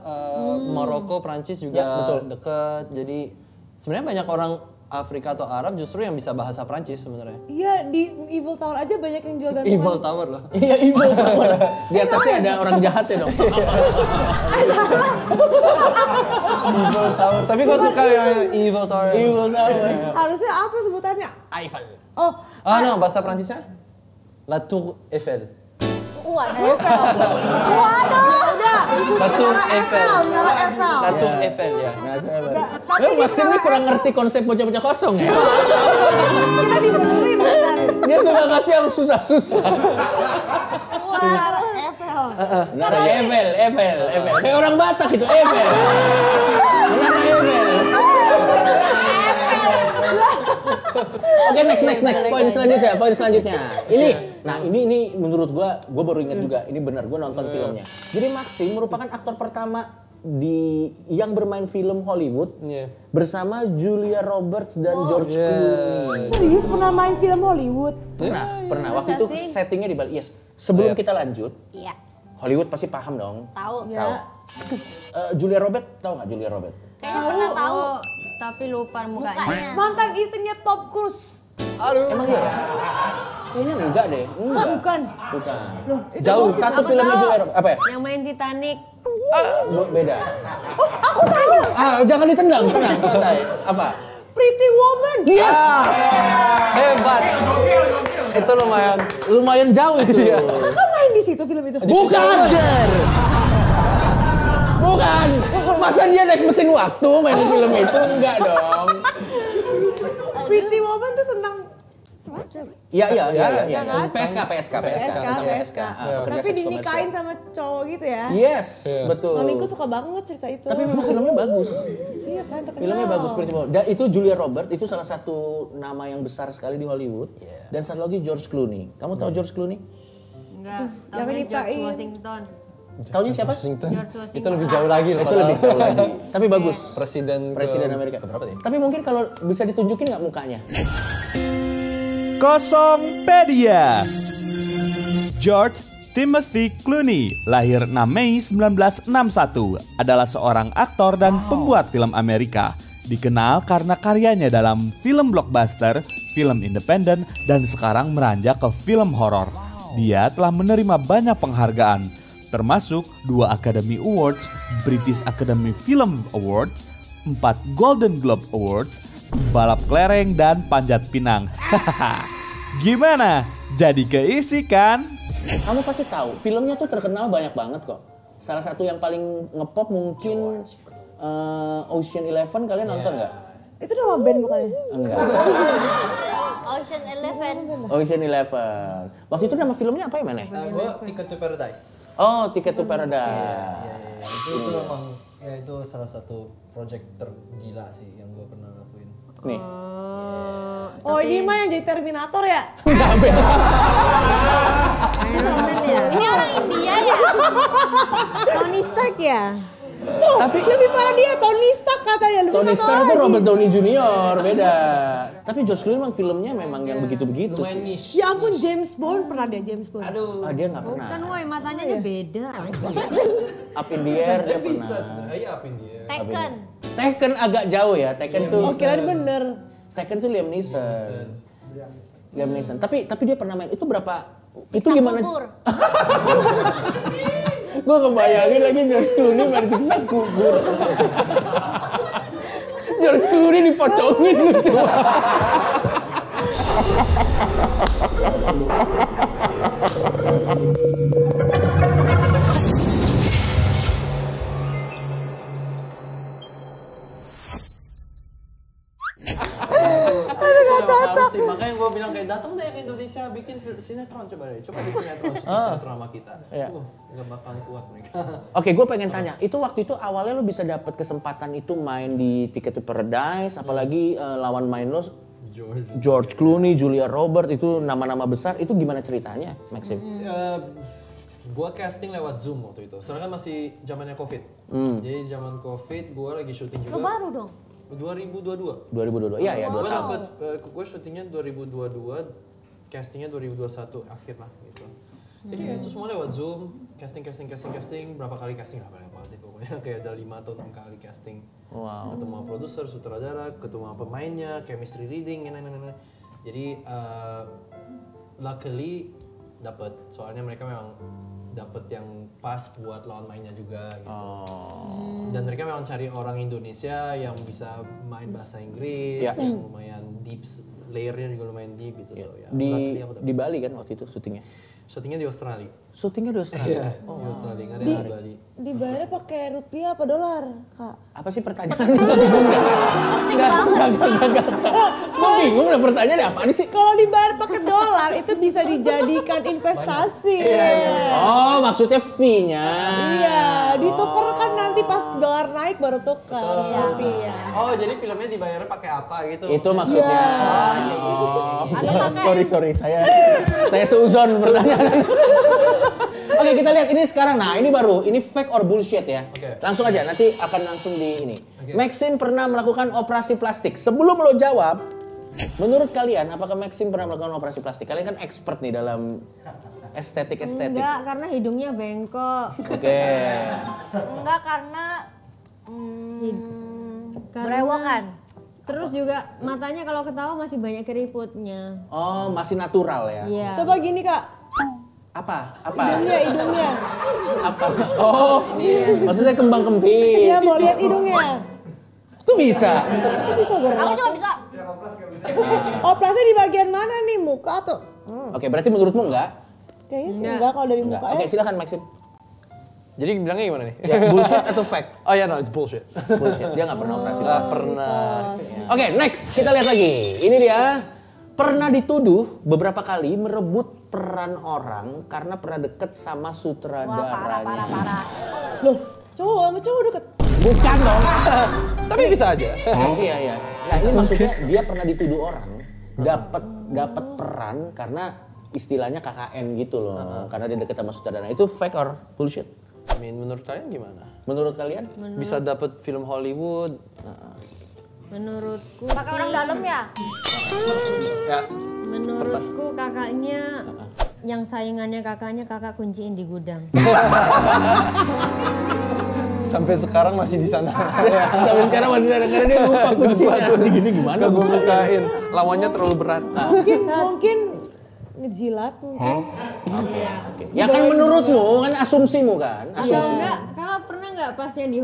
Maroko, Prancis juga deket. Jadi sebenarnya banyak orang Afrika atau Arab justru yang bisa bahasa Prancis sebenarnya. Iya, di Eiffel Tower aja banyak yang jual gantungan. Eiffel Tower loh. Iya, Eiffel Tower. Di atasnya ada orang jahat ya dong. Eiffel Tower. Tapi gue suka yang Eiffel Tower. Eiffel Tower. Harusnya apa sebutannya? Eiffel. Oh, No, bahasa Prancisnya? La Tour Eiffel. Waduh. udah. La Tour Eiffel. Menara Eiffel. La Tour Eiffel ya. Lo Maxim ini kurang ngerti konsep bocah-bocah kosong ya. Kita dibenerin kan. Dia suka kasih yang susah-susah. Menara Eiffel. Menara Eiffel. Kayak orang Batak itu Eiffel. Menara Eiffel. Oke, next. Poin selanjutnya. Ini menurut gua baru ingat juga. Ini benar, gua nonton filmnya. Jadi Maxim merupakan aktor pertama yang bermain film Hollywood bersama Julia Roberts dan George Clooney. Serius pernah main film Hollywood? Pernah. Waktu itu settingnya di Bali. Yes. Sebelum kita lanjut, Iya. Hollywood pasti paham dong. Tahu. Ya. Julia Roberts, tahu nggak Julia Roberts? Kayaknya pernah tahu. Tapi lupa mukanya. Mukanya. Mantan istrinya Tom Cruise. Emang iya? Kayaknya enggak deh. Bukan. Loh, itu Jauh gosip. satu Aku filmnya tahu. Julia Roberts. Apa ya? Yang main Titanic. Beda. Oh, aku tahu. Jangan ditendang, tenang, santai. Apa? Pretty Woman. Yes! Hebat. Itu Lumayan jauh itu. Kakak main di situ film itu? Bukan! Bukan! Masa dia naik mesin waktu main di film itu? Enggak dong. Pretty Woman tuh tentang Iya. kan? PSK. Tentang PSK. Pekerja Tapi seks dinikahin komersial. sama cowok gitu ya. Yes, betul. Mamiku suka banget cerita itu. Tapi memang filmnya bagus. Iya kan, terkenal. Filmnya bagus, Pretty Woman. Dan itu Julia Roberts, itu salah satu nama yang besar sekali di Hollywood. Dan satu lagi George Clooney. Kamu tahu George Clooney? Enggak, yang tahunya George nikahin. Washington. Taunya siapa? Washington. George Washington. Itu lebih jauh lagi loh. Itu lebih jauh lagi. Tapi bagus. Presiden Amerika. Berapa ya? Tapi mungkin kalau bisa ditunjukin nggak mukanya? Kosongpedia. George Timothy Clooney, lahir 6 Mei 1961, adalah seorang aktor dan pembuat film Amerika. Dikenal karena karyanya dalam film blockbuster, film independen, dan sekarang meranjak ke film horor. Dia telah menerima banyak penghargaan, termasuk 2 Academy Awards, British Academy Film Awards, 4 Golden Globe Awards, balap kelereng, dan panjat pinang. Gimana? Jadi keisi kan? Kamu pasti tahu, filmnya tuh terkenal banyak banget kok. Salah satu yang paling ngepop mungkin Ocean Eleven, kalian nonton nggak? Itu nama band bukannya? Enggak. Ocean Eleven. Ocean Eleven. Waktu itu nama filmnya apa ya, Mane? Gue Ticket to Paradise. Oh, Ticket to Paradise. Itu memang itu salah satu project tergila sih yang gue pernah lakuin. Nih. Oh, ini mah yang jadi Terminator ya? Enggak beda. Iron Man ya? Ini orang India ya? Tony Stark ya? Tapi lebih parah dia Tony Stark katanya. Lebih Tony parah Stark itu lagi. Robert Downey Jr. beda. Tapi George Clooney memang filmnya memang yang begitu-begitu. Lumayan niche. Ya ampun, James Bond pernah dia James Bond. Aduh. Dia nggak pernah. Bukan, woi, matanya aja beda. Up in the Air dia Bisa pernah. sebenarnya. Iya, apin dia. Taken. Taken agak jauh ya. Taken tuh. Oh, kirain bener. Taken tuh Liam Neeson. Liam Neeson. Tapi dia pernah main. Itu berapa? Itu Siksa gimana? kubur. Gue kebayangin lagi George Clooney main siksa kubur. George Clooney dipocongin lucu. Sih, makanya gue bilang kayak datang deh ke Indonesia bikin sinetron, coba di sinetron sama kita. Gak bakalan kuat mereka. Oke, gue pengen tanya, itu waktu itu awalnya lo bisa dapat kesempatan itu main di Ticket to Paradise, apalagi lawan main lo George Clooney, Julia Roberts, itu nama-nama besar. Itu gimana ceritanya, Maxim? Gua casting lewat Zoom waktu itu. Soalnya kan masih zamannya Covid. Jadi zaman Covid gua lagi syuting juga. Lo baru dong? 2022. 2022. Iya ya, 2 tahun. Gue syutingnya 2022, castingnya 2021 akhir lah gitu. Jadi itu semua lewat Zoom, casting, berapa kali casting lah banyak banget pokoknya kayak ada 5 atau 6 kali casting. Wow. Ketemu sama produser, sutradara, ketemu sama pemainnya, chemistry reading, Jadi luckily dapet, soalnya mereka memang dapet yang pas buat lawan mainnya juga gitu. Dan mereka memang cari orang Indonesia yang bisa main bahasa Inggris, yang lumayan deep, layernya juga lumayan deep gitu. So, ya, Di Bali kan waktu itu syutingnya? Syutingnya di Australia. Syutingnya di Australia? Di Australia, nggak ada yang di Bali. Dibayarnya pakai rupiah apa dolar, Kak? Apa sih pertanyaan? Bingung nggak? Enggak. Kok bingung lah pertanyaannya apaan sih? Kalau dibayar pakai dolar itu bisa dijadikan investasi. Oh, maksudnya fee-nya. Iya, ditukar kan nanti pas dolar naik baru tukar. Iya. Oh, jadi filmnya dibayarnya pakai apa gitu? Itu maksudnya. Sorry, saya seuzon pertanyaan. Oke, kita lihat ini sekarang. Nah, ini baru. Ini fake or bullshit ya. Langsung aja, nanti akan langsung di ini. Maxim pernah melakukan operasi plastik. Sebelum lo jawab, menurut kalian apakah Maxim pernah melakukan operasi plastik? Kalian kan expert nih dalam estetik. Enggak, karena hidungnya bengkok. Oke. Enggak karena Berewokan. Terus juga matanya kalau ketawa masih banyak keriputnya. Oh, masih natural ya? Iya. Coba gini, Kak. Apa? Hidungnya. Apa? Oh, maksudnya kembang kempis. Iya, mau lihat hidungnya. Itu bisa. Itu bisa gerak. aku juga bisa. Operasi di bagian mana nih? Muka atau? Oke, berarti menurutmu enggak? Kayaknya sih enggak kalau dari Enggak. muka Oke, silakan Maxim. Jadi bilangnya gimana nih? Ya, bullshit atau fact? Oh ya, no, it's bullshit. Bullshit. Dia nggak pernah operasi Nggak plastik. pernah. Oke, next. Kita lihat lagi. Ini dia. Pernah dituduh beberapa kali merebut peran orang karena pernah deket sama sutradaranya. Parah. Loh, cowok sama cowok deket. Bukan dong. Tapi bisa aja. Iya. Nah, ini maksudnya dia pernah dituduh orang dapat peran karena istilahnya KKN gitu loh. Karena dia deket sama sutradara. Itu fake or bullshit? Menurut kalian gimana? Menurut kalian? Bisa dapat film Hollywood? Menurutku Pakai orang dalam ya? Ya. Menurutku kakaknya yang saingannya kakak kunciin di gudang. Sampai sekarang masih di sana. Sampai sekarang masih ada karena dia lupa kuncinya. Gini gimana? Gue bukain. Lawannya terlalu berat. Mungkin ngejilat mungkin. Oke. Ya kan menurutmu, kan asumsimu kan? Atau enggak, kakak pernah nggak pas yang di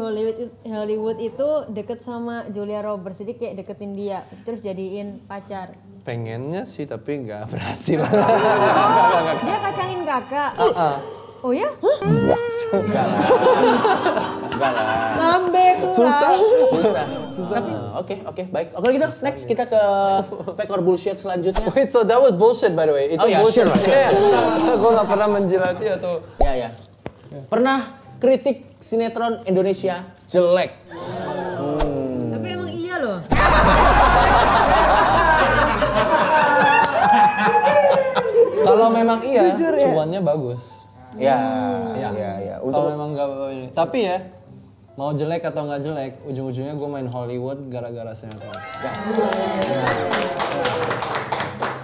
Hollywood itu deket sama Julia Roberts, jadi kayak deketin dia, terus jadiin pacar. Pengennya sih tapi nggak berhasil. Dia kacangin kakak. Oh ya? Enggak lah. Lambe tuh. Susah. Tapi oke, baik. Oke gitu, next kita ke fake or bullshit selanjutnya. Wait, so that was bullshit by the way. Itu bullshit. Sure. Gue nggak pernah menjilati atau. Ya. Pernah kritik sinetron Indonesia jelek. Tapi emang iya loh. Kalau memang iya, cuannya bagus. Ya. Untuk memang nggak ini. Tapi ya, mau jelek atau nggak jelek, ujung-ujungnya gue main Hollywood gara-gara sinetron.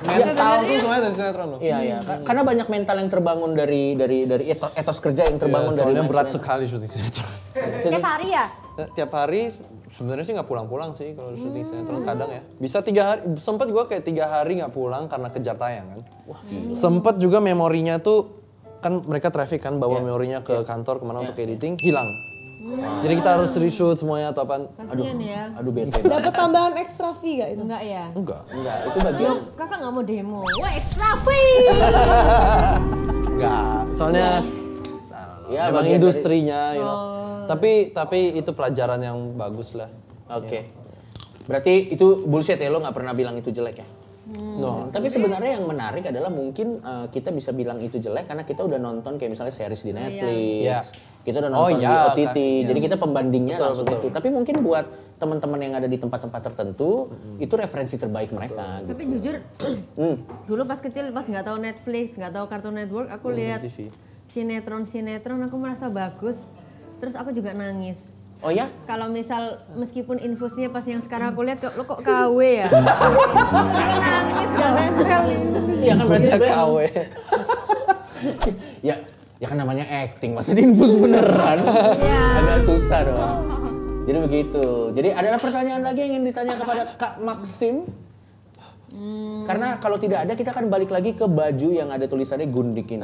Mental tuh semuanya dari sinetron loh. Iya. Karena banyak mental yang terbangun dari etos kerja yang terbangun dari soalnya berat sekali syuting sinetron. Tiap hari ya? Tiap hari sebenarnya sih nggak pulang-pulang sih kalau syuting sinetron kadang ya. Bisa 3 hari, sempet gue kayak 3 hari nggak pulang karena kejar tayang kan. Wah, sempet juga memorinya tuh kan mereka traffic kan bawa memorinya ke kantor kemana untuk editing hilang. Jadi kita harus reshoot semuanya atau apaan. Kasian ya. Aduh bete. Dapat tambahan extra fee gak itu? Enggak ya? Enggak, Itu bagian. Kakak nggak mau demo. Wah, extra fee. enggak. Soalnya Ya, memang bagian industrinya, you know. Tapi itu pelajaran yang bagus lah. Oke. Berarti itu bullshit ya, lo nggak pernah bilang itu jelek ya? No. Tapi sebenarnya yang menarik adalah mungkin kita bisa bilang itu jelek karena kita udah nonton kayak misalnya series di Netflix, Kita udah nonton di OTT, kan, jadi kita pembandingnya langsung itu. Tapi mungkin buat teman-teman yang ada di tempat-tempat tertentu, itu referensi terbaik mereka. Gitu. Tapi jujur, dulu pas kecil pas nggak tahu Netflix, nggak tahu Cartoon Network, aku lihat sinetron aku merasa bagus. Terus aku juga nangis. Oh ya? Kalau misal meskipun infusnya pas yang sekarang aku lihat lo kok KW ya? Aku nangis gak nempel. Iya kan berarti KW. Ya kan namanya acting, masa diinfus beneran? Agak susah dong. Jadi begitu. Jadi ada pertanyaan lagi yang ingin ditanya kepada Kak Maxim? Karena kalau tidak ada kita akan balik lagi ke baju yang ada tulisannya Gundik ini.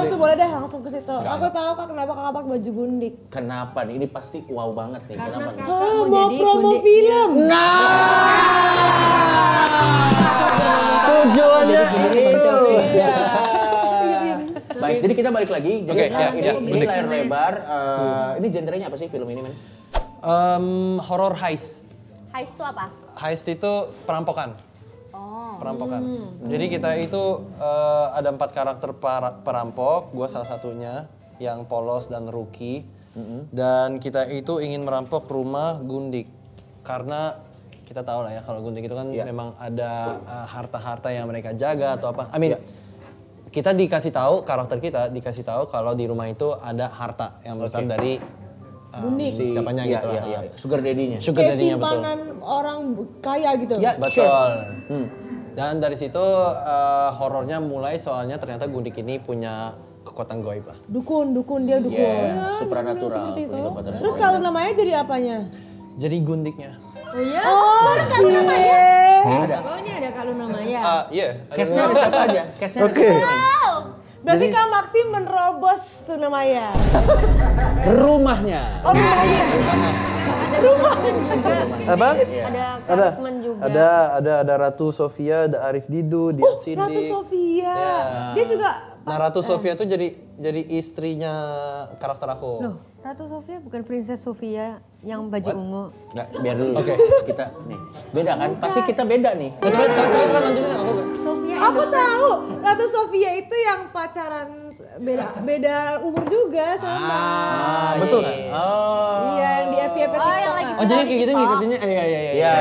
Itu boleh deh langsung ke situ. Aku tahu Kak kenapa Kakak pakai baju Gundik. Kenapa nih? Ini pasti wow banget nih. Karena Kenapa? kakak Mau jadi promo Gundik. film. Tujuannya itu. Iya. Baik, jadi kita balik lagi. Jadi ini layar Gundik. lebar. Ini genrenya apa sih film ini, men? Horror heist. Heist itu apa? Heist itu perampokan. Perampokan. Jadi kita itu ada 4 karakter perampok, gue salah satunya yang polos dan rookie. Dan kita itu ingin merampok rumah Gundik. Karena kita tahu lah ya kalau Gundik itu kan memang ada harta-harta yang mereka jaga atau apa. Kita dikasih tahu, karakter kita dikasih tahu kalau di rumah itu ada harta yang berasal dari Gundik. siapanya gitu lah. Sugar daddy-nya. Sugar Kayak daddy-nya betul. simpanan orang kaya gitu. Ya, Betul. Dan dari situ horornya mulai soalnya ternyata Gundik ini punya kekuatan goib lah. Dukun dia dukun. Yeah, supranatural. Seperti itu. Punya kekuatan Terus kalau namanya jadi apanya? Jadi Gundiknya. Oh iya? Oh ini ada kalau namanya. Iya. Case-nya ada siapa aja? Case-nya ada siapa aja, men? Berarti Kak Maxim menerobos namanya. Rumahnya. Oh, rumahnya. Apa? Ada Cartman juga. Ada Ratu Sofia, ada Arif Didu, dia Cindy. Ratu Sofia. Dia juga Nah, Ratu Sofia tuh jadi istrinya karakter aku. Loh, Ratu Sofia bukan Princess Sofia yang baju ungu. Nggak, biar dulu. Kita nih. Beda kan? Pasti kita beda nih. Kan lanjutin aku. Sofia Aku tahu Ratu Sofia itu yang pacaran beda umur juga sama. Betul kan? Iya, yang di FYP TikTok. Oh, jadi kayak gitu ngikutinnya. Iya.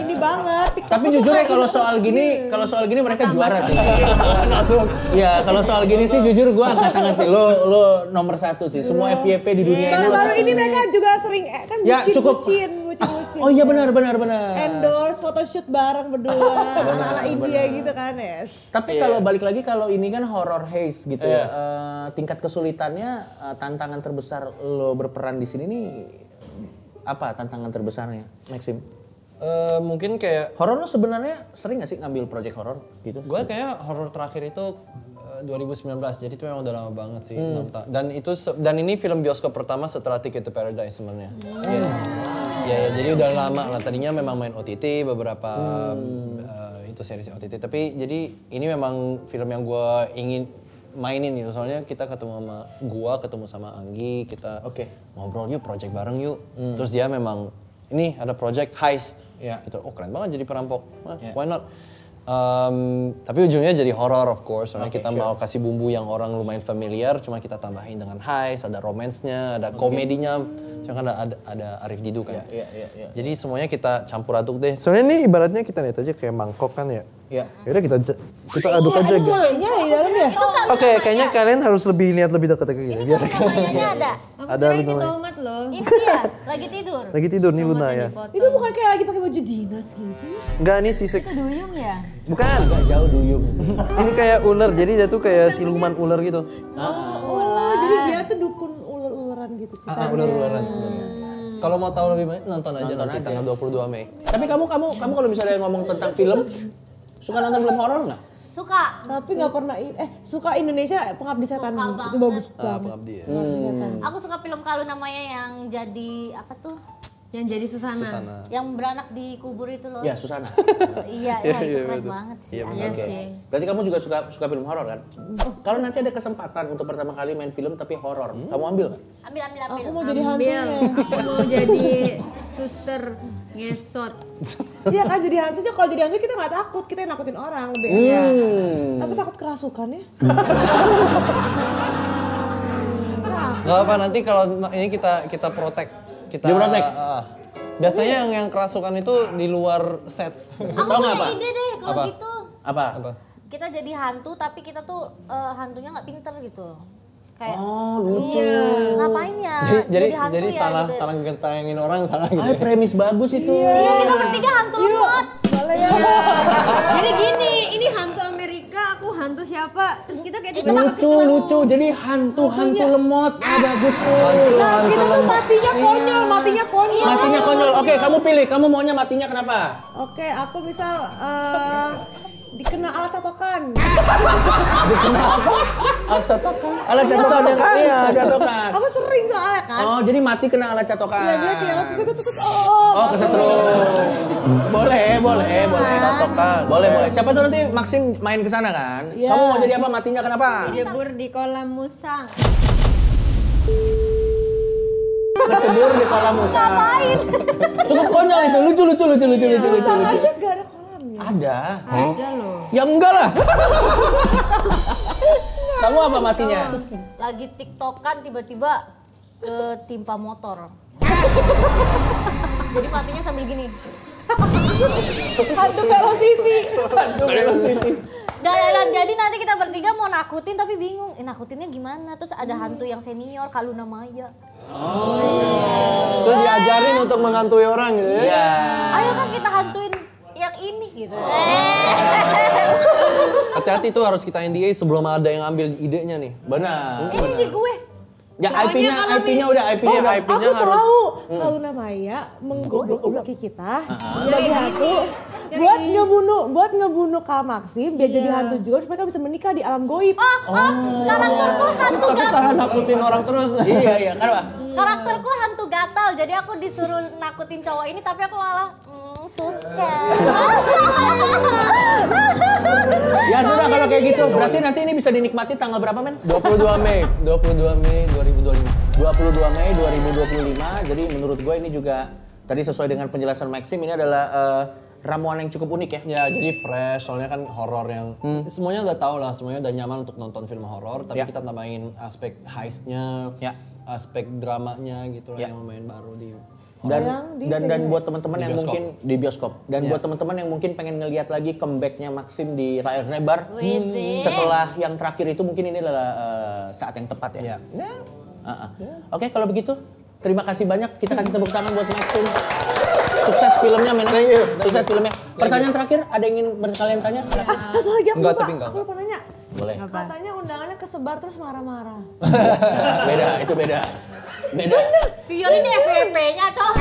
Ini banget. Tapi jujur ya kalau soal gini mereka juara sih. Iya, kalau soal gini sih jujur gua angkat tangan sih. Lo nomor 1 sih. Semua FYP di dunia ini. Baru-baru ini mereka juga sering kan Ya, cukup. bucin. Oh iya benar. Endorse photoshoot bareng berdua. Ala-ala India gitu kan, Nes. Tapi kalau balik lagi kalau ini kan horror heist gitu ya. Tingkat kesulitannya tantangan terbesar lo berperan di sini nih apa tantangan terbesarnya, Maxim? Mungkin kayak Horor lo sebenarnya sering gak sih ngambil project horor gitu? gue kayak horor terakhir itu 2019, jadi itu memang udah lama banget sih. 6 tahun. Dan ini film bioskop pertama setelah Ticket to Paradise sebenarnya. Ya, jadi udah lama lah. Tadinya memang main OTT beberapa itu series OTT. Tapi jadi ini memang film yang gue ingin mainin gitu. Soalnya kita ketemu sama Anggi, kita ngobrol yuk, project bareng yuk. Terus dia memang ini ada project heist. Gitu. Oh keren banget jadi perampok. Why not? Tapi ujungnya jadi horror of course. Soalnya kita mau kasih bumbu yang orang lumayan familiar, cuma kita tambahin dengan heist, ada romance-nya, ada komedinya. Cuma kan ada Arif Didu kan. Jadi semuanya kita campur aduk deh. Soalnya ini ibaratnya kita lihat aja kayak mangkok kan ya. Yaudah kita aduk aja. Ada mayanya di dalam ya? Oke, kayaknya kalian harus lihat lebih dekat kayak gini. Biar Mayanya ada. Aku Ada kira itu namanya. tomat loh. Ini ya, lagi tidur. lagi tidur nih Luna ya. Itu bukan kayak lagi pakai baju dinas gitu. Enggak, ini sisik. Itu duyung ya? Bukan. Agak jauh duyung. Ini kayak ular, jadi dia tuh kayak siluman ular gitu. Oh, jadi dia tuh dukun ular-ularan gitu ceritanya. Ular-ularan. Kalau mau tahu lebih banyak nonton aja nanti tanggal 22 Mei. Tapi kamu kalau misalnya ngomong tentang film, suka nonton film horor nggak? Suka. Tapi nggak pernah suka Indonesia Pengabdi Setan. Suka Itu bagus banget. Pengabdi ya. Pengabdi Setan. Aku suka film kalau namanya yang jadi apa tuh? Yang jadi Susana. Yang beranak di kubur itu loh. Ya, Susana. Iya, itu keren banget sih. Iya sih. Berarti kamu juga suka film horor kan? Kalau nanti ada kesempatan untuk pertama kali main film tapi horor, kamu ambil nggak? Ambil. Aku mau jadi hantunya. Aku mau jadi suster ngesot. Iya kan jadi hantunya. Kalau jadi hantu kita nggak takut, kita yang nakutin orang lebih enak. Iya. Tapi takut kerasukan ya. Gak apa, nanti kalau ini kita protek. Diprotek? Biasanya yang kerasukan itu di luar set. Aku punya ide deh kalau gitu. Apa? Kita jadi hantu tapi kita tuh hantunya nggak pinter gitu. Kayak lucu. Ngapain ya? Hantu Jadi ya, salah ngetayangin orang salah gitu. Premis bagus itu. Iya, kita bertiga hantu lemot. Boleh ya. Jadi gini, ini hantu Amerika, aku hantu siapa? Terus kita kayak Lucu. Jadi hantu lemot. Bagus tuh. Nah, kita tuh matinya konyol. Matinya konyol. Oke, kamu pilih. Kamu maunya matinya kenapa? Oke, aku misal dikena alat catokan. Alat catokan. Iya, catokan. Aku sering soalnya kan. Oh, jadi mati kena alat catokan. Iya, dia kena kesetrum. Boleh. Catokan. Boleh. Siapa tuh nanti Maxim main ke sana kan? Kamu mau jadi apa? Matinya kenapa? Jebur di kolam musang. Kecebur di kolam musang. Ngapain? Cukup konyol itu, lucu. Musang aja gak ada kolamnya. Ada. Ada loh. Ya enggak lah. Kamu apa matinya? Lagi tiktokan tiba-tiba ketimpa motor. Jadi matinya sambil gini. Hantu velocity. Dan jadi nanti kita bertiga mau nakutin tapi bingung. Nakutinnya gimana? Terus ada hantu yang senior, Kak Luna Maya. Terus diajarin untuk menghantui orang gitu ya. Iya. Ayo kan kita hantuin yang ini gitu. Hati-hati tuh harus kita NDA sebelum ada yang ambil idenya nih. Benar. Ini di gue. Ya IP-nya udah. Aku tahu kalau Maya menggoblok-gobloki kita jadi hantu buat ngebunuh Kak Maxim biar jadi hantu juga supaya bisa menikah di alam goib. Karakterku hantu Tapi gatal. salah nakutin orang terus. Iya, kenapa? Karakterku hantu gatal. Jadi aku disuruh nakutin cowok ini tapi aku malah suka. Ya sudah kalau kayak gitu, berarti nanti ini bisa dinikmati tanggal berapa, men? 22 Mei 2025. 22 Mei 2025. Jadi menurut gue ini juga tadi sesuai dengan penjelasan Maxim, ini adalah ramuan yang cukup unik ya. Ya jadi fresh, soalnya kan horor yang semuanya udah tahu lah, semuanya udah nyaman untuk nonton film horor, tapi kita tambahin aspek heistnya, aspek dramanya gitu lah yang lumayan baru di dan buat teman-teman yang mungkin di bioskop dan buat teman-teman yang mungkin pengen ngelihat lagi comebacknya Maxim di layar lebar setelah yang terakhir itu, mungkin ini adalah saat yang tepat ya. Oke, kalau begitu terima kasih banyak, kita kasih tepuk tangan buat Maxim. Sukses filmnya, men. Sukses filmnya. Pertanyaan terakhir, ada yang ingin kalian tanya? Satu lagi aku lupa nanya. Boleh. Katanya undangannya kesebar terus marah-marah. Beda. Viol ini FVP-nya, Cok.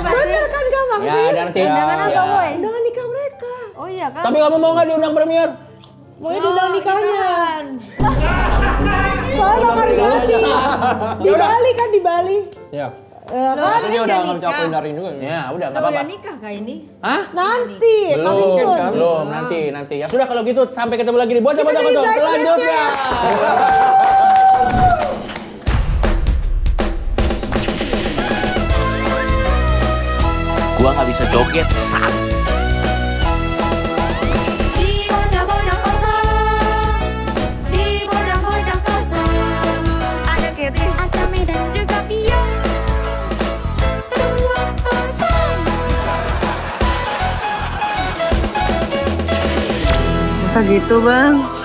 Bener kan Kak Maxim? Ya, nanti. Undangan apa, Boy? Undangan nikah mereka. Oh iya kan? Tapi kamu mau nggak diundang premier? Maunya diundang nikahnya. Soalnya bakal dikasih. Di Bali. Ya. Kan? Ini udah aku hindarin juga. Ya, udah nggak Udah apa-apa. nikah kah ini? Hah? Nanti. Belum, nanti. Ya sudah kalau gitu, sampai ketemu lagi di Bocah-Bocah Kosong selanjutnya. Gua nggak bisa joget, sak. Di bocah-bocah kosong, di bocah-bocah kosong, ada Kevin, ada Medan, juga Pia, semua kosong. Masa gitu, Bang?